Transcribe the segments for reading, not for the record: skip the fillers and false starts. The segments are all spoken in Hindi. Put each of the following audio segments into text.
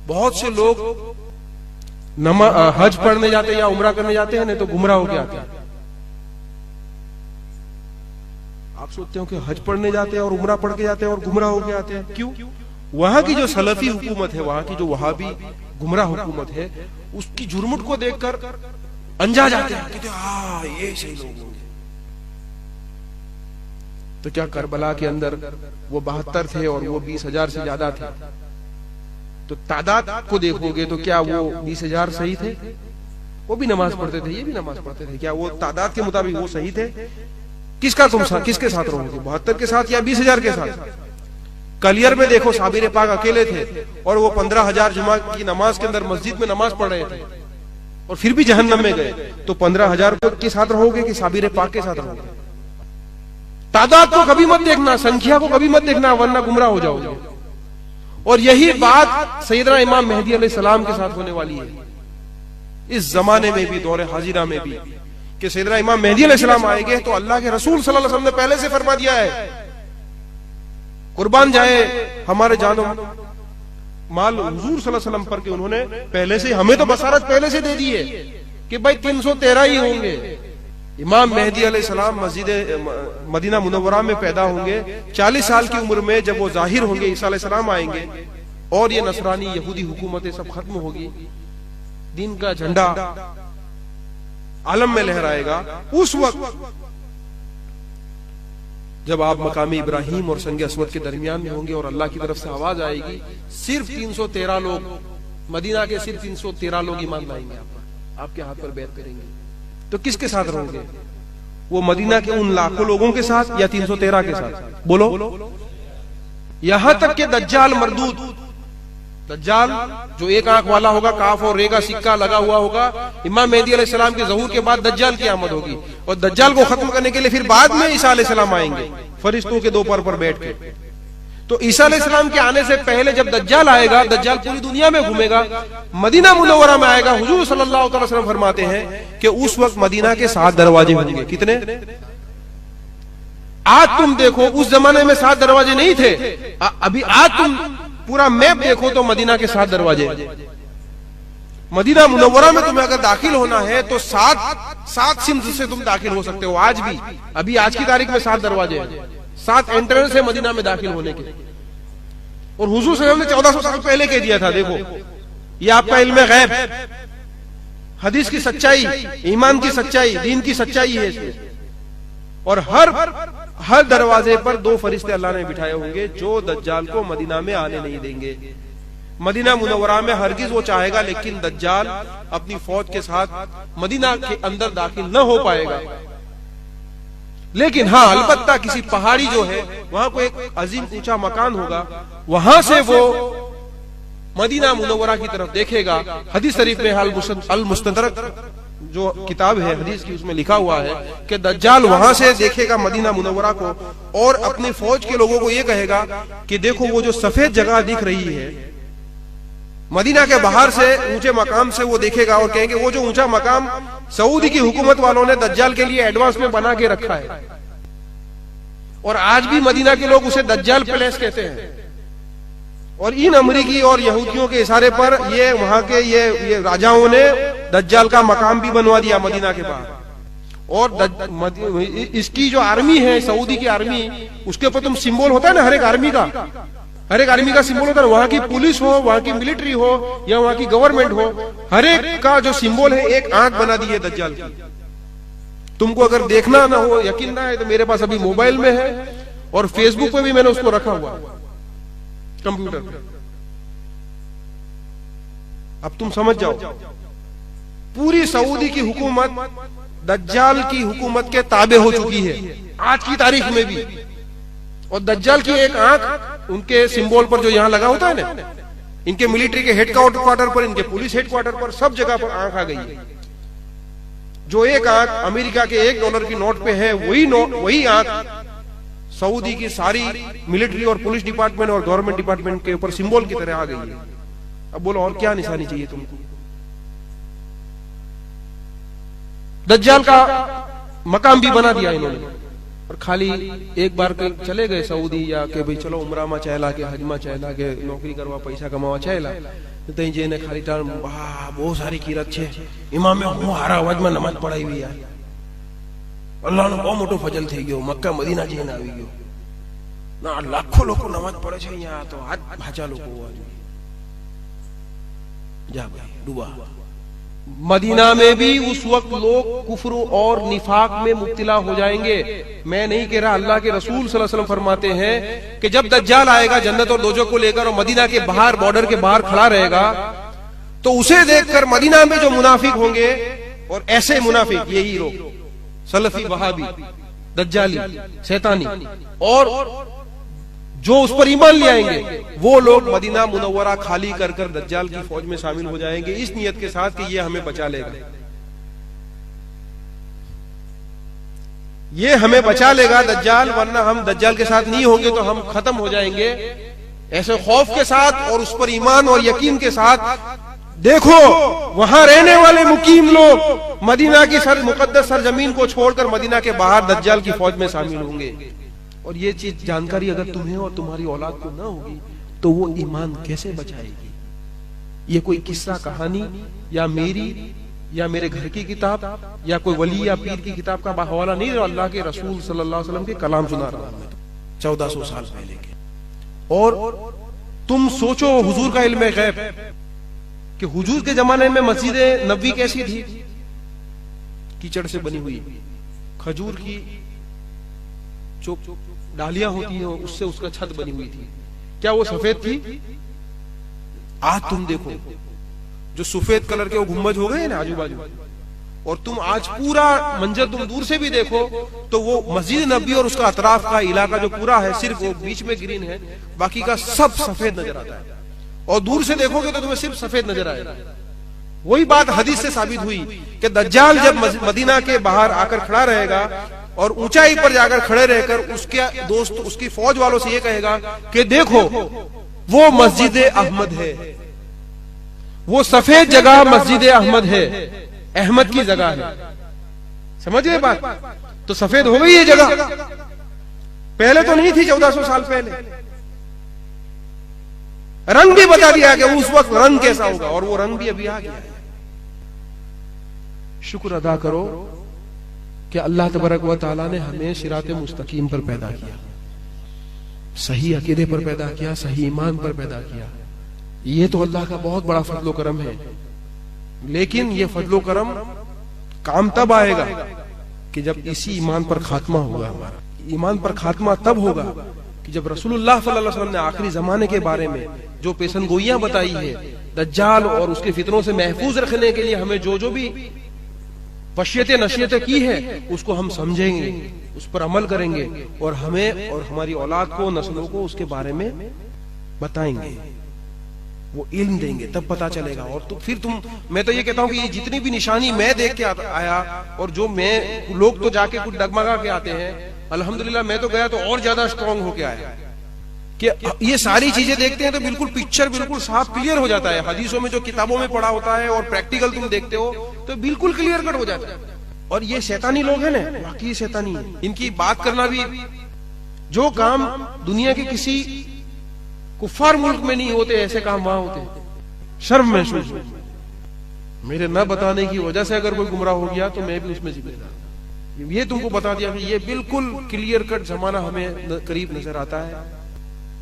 बहुत से लोग हज पढ़ने जाते हैं या उम्रा करने जाते हैं, नहीं तो गुमराह होके आते हैं। आप सोचते हो कि हज पढ़ने जाते हैं और उम्रा पढ़ के जाते हैं और गुमराह होके आते हैं, क्यों? वहां की जो सलफी हुकूमत है, वहां की जो वहाबी गुमराह हुकूमत है, उसकी जुर्मुट को देखकर अंजा जाते हैं, कहते हाँ ये सही लोग होंगे। तो क्या करबला के अंदर वो 72 थे और वो 20,000 से ज्यादा थे, तो तादाद को देखोगे तो क्या वो 20,000 सही थे? वो भी नमाज पढ़ते थे, ये भी नमाज पढ़ते थे, क्या वो तादाद के मुताबिक वो सही थे? किसके साथ रहोगे, 72 के साथ या 20,000 के साथ? कलियर में देखो, साबिर पाक अकेले थे और वो 15,000 जुमा की नमाज के अंदर मस्जिद में नमाज पढ़ रहे थे और फिर भी जहन्नम में गए। तो 15,000 के साथ रहोगे कि साबिर पाक के साथ रहोगे? तादाद को कभी मत देखना, संख्या को कभी मत देखना, वरना गुमराह हो जाओगे। और यही बात सैयदना इमाम मेहदी अलैहिस्सलाम के साथ होने वाली है इस जमाने में भी, दौरे हाजिरा में भी, कि सैयदना इमाम मेहदी अलैहिस्सलाम आएंगे तो अल्लाह के रसूल सल्लल्लाहु अलैहि वसल्लम ने पहले से फरमा दिया है, कुर्बान जाए हमारे जानो माल हुजूर सल्लल्लाहु अलैहि वसल्लम पर, कि उन्होंने पहले से, हमें तो बसारत पहले से दे दी है कि भाई 313 ही होंगे। इमाम मेहदी अलैहिस्सलाम मस्जिद मदीना मुनव्वरा में पैदा होंगे, 40 साल की उम्र में जब वो जाहिर होंगे, ईसा अलैहिस्सलाम आएंगे और ये नसरानी यहूदी हुकूमतें सब खत्म होगी, दीन का झंडा आलम में लहराएगा। उस वक्त जब आप मकामी इब्राहिम और संग अस्वद के दरमियान में होंगे और अल्लाह की तरफ से आवाज आएगी, सिर्फ 313 लोग, मदीना के सिर्फ 313 लोग ईमान लाएंगे, आपके हाथ पर बैत करेंगे, तो किसके साथ रहोगे? वो मदीना के उन लाखों लोगों के साथ या 313 के साथ? बोलो। यहां तक कि दज्जाल मरदूद, दज्जाल जो एक आंख वाला होगा, काफ और रे का सिक्का लगा हुआ होगा, इमाम मेहदी अलैहिस्सलाम के ज़हूर के बाद दज्जाल की आमद होगी और दज्जाल को खत्म करने के लिए फिर बाद में ईसा अलैहिस्सलाम आएंगे फरिश्तों के दो पर बैठ के। तो ईसा अलैहिस्सलाम के आने से पहले जब दज्जाल आएगा, दज्जाल पूरी दुनिया में घूमेगा, मदीना मुनव्वरा में आएगा। हुजूर सल्लल्लाहु अलैहि वसल्लम फरमाते हैं कि उस वक्त मदीना के 7 दरवाजे होंगे। कितने? आज तुम देखो, उस जमाने में 7 दरवाजे नहीं थे। अभी आज तुम पूरा मैप देखो तो मदीना के 7 दरवाजे। मदीना मुनव्वरा में तुम्हें अगर दाखिल होना है तो 7 सिम्त से तुम दाखिल हो सकते हो। आज भी, अभी आज की तारीख में 7 दरवाजे हैं, 7 एंट्रेंस है मदीना में दाखिल होने के। और हुजूर सल्लल्लाहु अलैहि वसल्लम ने 1400 साल पहले कह दिया था। देखो, ये आपका इल्म गैब, हदीस की सच्चाई, ईमान की सच्चाई, दीन की सच्चाई है इसमें। और हर दरवाजे पर 2 फरिश्ते अल्लाह ने बिठाए होंगे जो दज्जाल को मदीना में आने नहीं देंगे। मदीना मुनव्वरा में हरगिज वो चाहेगा, लेकिन दज्जाल अपनी फौज के साथ मदीना के अंदर दाखिल न हो पाएगा। लेकिन हाँ, अलबत्ता किसी पहाड़ी जो है वहां को एक अजीम ऊंचा मकान होगा, वहां से वो मदीना मुनव्वरा की तरफ देखेगा। हदीस शरीफ में अल मुस्तदरक जो किताब है हदीस की, उसमें लिखा हुआ है कि दज्जाल वहां से देखेगा मदीना मुनव्वरा को और अपनी फौज के लोगों को यह कहेगा कि देखो वो जो सफेद जगह दिख रही है मदीना के बाहर से, ऊंचे मकाम से वो देखेगा और कहेंगे वो जो ऊंचा मकाम सऊदी की हुकूमत वालों ने दज्जाल के लिए एडवांस में बना के रखा है। और आज भी मदीना के लोग उसे दज्जाल पैलेस कहते हैं। और इन अमरीकी और यहूदियों के इशारे पर ये वहां के ये राजाओं ने दज्जाल का मकाम भी बनवा दिया मदीना के बाहर। और इसकी जो आर्मी है, सऊदी की आर्मी, उसके ऊपर तुम सिंबल होता है ना, हर एक आर्मी का सिंबल होता है। वहां की पुलिस हो, वहां की मिलिट्री हो या वहां की गवर्नमेंट हो, हर एक का जो सिंबल है एक आंख बना दी है दज्जाल की। तुमको अगर देखना ना हो, यकीन ना है, तो मेरे पास अभी मोबाइल में है और फेसबुक पे भी मैंने उसको रखा हुआ कंप्यूटर पे। अब तुम समझ जाओ, पूरी सऊदी की हुकूमत दज्जाल की हुकूमत के ताबे हो चुकी है आज की तारीख में भी। और दज्जाल की एक आंख उनके सिंबल पर जो यहां लगा होता है ना, इनके मिलिट्री के हेडक्वार्टर पर, इनके पुलिस हेडक्वार्टर पर, सब जगह पर आंख आ गई है। जो एक आंख अमेरिका के $1 की नोट पे है, वही आंख सऊदी की सारी मिलिट्री और पुलिस डिपार्टमेंट और गवर्नमेंट डिपार्टमेंट के ऊपर सिंबल की तरह आ गई है। अब बोलो और क्या निशानी चाहिए तुमको? दज्जाल का मकाम भी बना दिया इन्होंने। और खाली एक बार कहीं चले गए सऊदी या के भाई चलो उमरा में चहला के हज में चहला के नौकरी करवा पैसा कमावा चहला तो जेने खाली टाइम वाह बहुत सारी कीरत छे इमाम में હું હારા અવાજમાં નમાજ પઢાવી યાર અલ્લાહનો બહુ મોટો ફજલ થઈ ગયો મક્કા મદીના જઈને આવી ગયો ના લાખો લોકો નમાજ પઢે છે અહીંયા તો હાથ ભાચા લોકો હોવા જોઈએ जा भाई डूबा। मदीना में भी उस वक्त लोग कुफ्र और निफाक में मुब्तला हो जाएंगे। मैं नहीं कह रहा, अल्लाह के रसूल सल्लल्लाहु अलैहि वसल्लम फरमाते हैं कि जब दज्जाल आएगा जन्नत और दोजख को लेकर और मदीना के बाहर बॉर्डर के बाहर खड़ा रहेगा तो उसे देखकर मदीना में जो मुनाफिक होंगे, और ऐसे मुनाफिक यही लोग सलफी वहाबी दज्जाली शैतानी और जो उस पर ईमान ले आएंगे वो लोग मदीना मुनव्वरा खाली कर कर दज्जाल की फौज में शामिल हो जाएंगे इस नियत के साथ कि ये हमें बचा लेगा, ये हमें बचा लेगा दज्जाल, वरना हम दज्जाल के साथ नहीं होंगे तो हम खत्म हो जाएंगे। ऐसे खौफ के साथ और उस पर ईमान और यकीन के साथ देखो वहां रहने वाले मुकीम लोग मदीना की मुकद्दस सरजमीन को छोड़कर मदीना के बाहर दज्जाल की फौज में शामिल होंगे। और ये चीज जानकारी अगर तुम्हें और तुम्हारी औलाद को ना होगी तो वो ईमान कैसे बचाएगी? ये कोई किस्सा कहानी या मेरी या मेरे घर की किताब या कोई वली या पीर की किताब का हवाला नहीं, अल्लाह के रसूल सल्लल्लाहु अलैहि वसल्लम के कलाम सुना रहा हूं मैं 1400 साल पहले के। और तुम सोचो हुजूर का इल्म गैब कि हुजूर के जमाने में मस्जिद नबवी कैसी थी? कीचड़ से बनी हुई, खजूर की जो डालियां होती हैं उससे उसका छत बनी हुई थी। क्या वो सफेद थी? आज तुम देखो जो सफेद कलर के वो गुंबज हो गए ना आजू बाजू, और तुम आज पूरा मंजर तुम दूर से भी देखो तो वो मस्जिद नबी और उसका अतराफ का इलाका जो पूरा है सिर्फ वो बीच में ग्रीन है, बाकी का सब सफेद नजर आता है। और दूर से देखोगे तो तुम्हें सिर्फ सफेद नजर आएगा। वही बात हदीस से साबित हुई कि दज्जाल जब मदीना के बाहर आकर खड़ा रहेगा और ऊंचाई पर जाकर खड़े रहकर उसके दोस्त उसकी फौज वालों से ये कहेगा कि देखो वो मस्जिद अहमद है, वो सफेद जगह मस्जिद अहमद है, अहमद की जगह है। समझ गए बात? तो सफेद हो गई ये जगह, पहले तो नहीं थी 1400 साल पहले। रंग भी बता दिया कि उस वक्त रंग कैसा होगा और वो रंग भी अभी आ गया है। शुक्र अदा करो कि अल्लाह तबारक व तआला ने हमें सिराते मुस्तकीम पर पैदा किया, सही अकीदे पर पैदा किया, सही ईमान पर पैदा किया। ये तो अल्लाह का बहुत बड़ा फजलो करम है। लेकिन ये फजलो करम काम तब आएगा कि जब इसी ईमान पर खात्मा होगा। हमारा ईमान पर खात्मा तब होगा कि जब रसूलुल्लाह सल्लल्लाहु अलैहि वसल्लम ने आखिरी जमाने के बारे में जो पेशनगोइयां बताई है, दज्जाल और उसके फितनों से महफूज रखने के लिए हमें जो जो भी वशियतें नसीहतें की है उसको हम समझेंगे, उस पर अमल करेंगे और हमें और हमारी औलाद को, नस्लों को उसके बारे में बताएंगे, वो इल्म देंगे, तब पता चलेगा। और तो फिर मैं तो ये कहता हूं कि ये जितनी भी निशानी मैं देख के आया और जो मैं लोग तो जाके कुछ डगमगा के आते हैं, अल्हम्दुलिल्लाह मैं तो गया तो और ज्यादा स्ट्रांग होके आया कि ये सारी चीजें देखते हैं तो बिल्कुल पिक्चर बिल्कुल साफ क्लियर हो जाता है। हदीसों में जो किताबों में पढ़ा होता है और प्रैक्टिकल तुम देखते हो तो बिल्कुल क्लियर कट हो जाता है। और ये शैतानी लोग हैं ना, बाकी शैतानी है। इनकी बात करना भी, जो काम दुनिया के किसी कुफार मुल्क में नहीं होते ऐसे काम वहां होते। शर्म महसूस मेरे न बताने की वजह से अगर कोई गुमराह हो गया तो मैं भी उसमें जिम्मेदार। ये तुमको बता दिया कि ये बिल्कुल क्लियर कट जमाना हमें करीब नजर आता है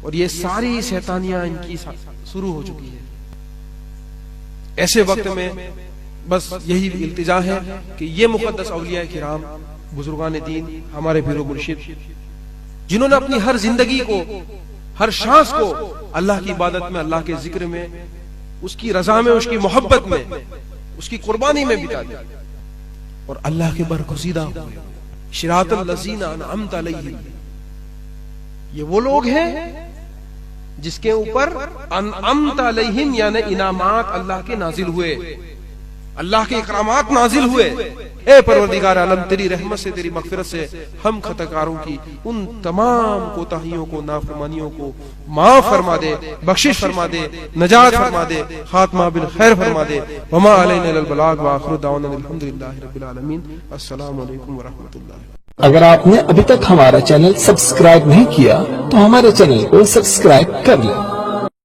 और ये सारी शैतानियां इनकी शुरू हो चुकी है। ऐसे वक्त में बस यही इल्तिजा है कि ये मुकद्दस औलिया किराम, बुजुर्गान दीन, हमारे पीरो मुर्शिद, जिन्होंने अपनी हर जिंदगी को, हर सांस को अल्लाह की इबादत में, अल्लाह के जिक्र में, उसकी रजा में, उसकी मोहब्बत में, उसकी कुर्बानी में बिता दिया और अल्लाह के बरगुज़ीदा हुए। शिरातल लज़ीना अनअमत अलैहिम, ये वो लोग हैं जिसके ऊपर अनअमत अलैहिम यानी इनामात अल्लाह के नाजिल हुए, अल्लाह के इकरामात नाजिल हुए। ए परवरदिगार आलम, तेरी रहमत से, तेरी मगफिरत से हम खताकारों की उन तमाम कोताहियों को, नाफरमानियों को माफ फरमा दे, बख्शिश फरमा दे, नजात फरमा दे, खात्मा बिल खैर फरमा दे। वमा अलैना इल्लल बलाग व आखिरु दावाना अल्हम्दुलिल्लाहि रब्बिल आलमीन। अस्सलामु अलैकुम व रहमतुल्लाह। अगर आपने अभी तक हमारा चैनल सब्सक्राइब नहीं किया तो हमारे चैनल को सब्सक्राइब कर लें